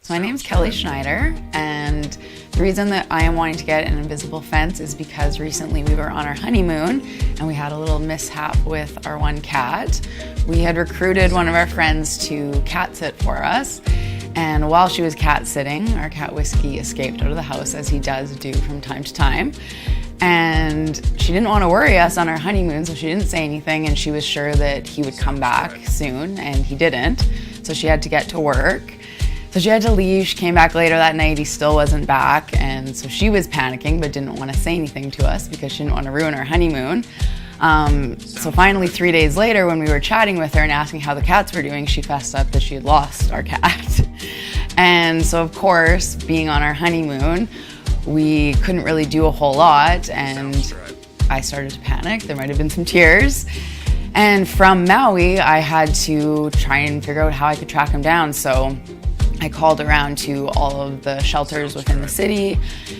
So my name's Kelly Schneider, and the reason that I am wanting to get an invisible fence is because recently we were on our honeymoon and we had a little mishap with our one cat. We had recruited one of our friends to cat sit for us, and while she was cat sitting, our cat Whiskey escaped out of the house, as he does do from time to time. And she didn't want to worry us on our honeymoon, so she didn't say anything, and she was sure that he would come back soon, and he didn't. So she had to get to work. So she had to leave. She came back later that night. He still wasn't back, and so she was panicking but didn't want to say anything to us because she didn't want to ruin our honeymoon. So finally, 3 days later, when we were chatting with her and asking how the cats were doing, she fessed up that she had lost our cat. And so, of course, being on our honeymoon, we couldn't really do a whole lot, and I started to panic. There might have been some tears. And from Maui, I had to try and figure out how I could track him down. So I called around to all of the shelters within the city,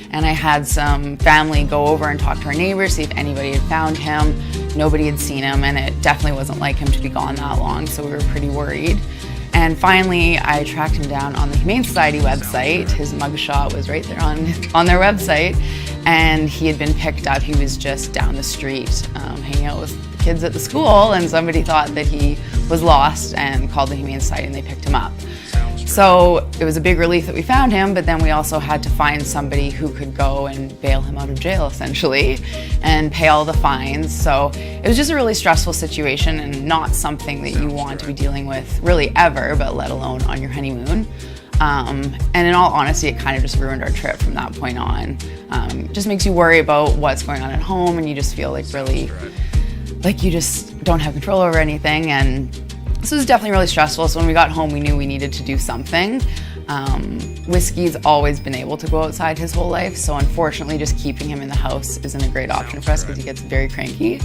and I had some family go over and talk to our neighbors, see if anybody had found him. Nobody had seen him, and it definitely wasn't like him to be gone that long, so we were pretty worried. And finally, I tracked him down on the Humane Society website. His mugshot was right there on their website, and he had been picked up. He was just down the street hanging out with the kids at the school, and somebody thought that he was lost and called the Humane Society, and they picked him up. So it was a big relief that we found him, but then we also had to find somebody who could go and bail him out of jail, essentially, and pay all the fines. So it was just a really stressful situation and not something that you want to be dealing with really ever, but let alone on your honeymoon. And in all honesty, it kind of just ruined our trip from that point on. It just makes you worry about what's going on at home, and you just feel like really, like you just don't have control over anything. And this was definitely really stressful, so when we got home, we knew we needed to do something. Whiskey's always been able to go outside his whole life, so unfortunately just keeping him in the house isn't a great option for us because he gets very cranky.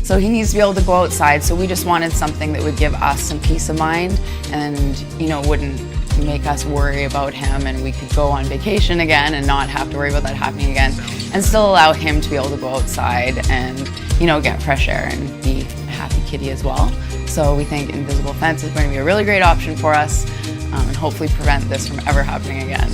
So he needs to be able to go outside, so we just wanted something that would give us some peace of mind and, you know, wouldn't make us worry about him, and we could go on vacation again and not have to worry about that happening again, and still allow him to be able to go outside and, you know, get fresh air and be a happy kitty as well. So we think invisible fence is going to be a really great option for us, and hopefully prevent this from ever happening again.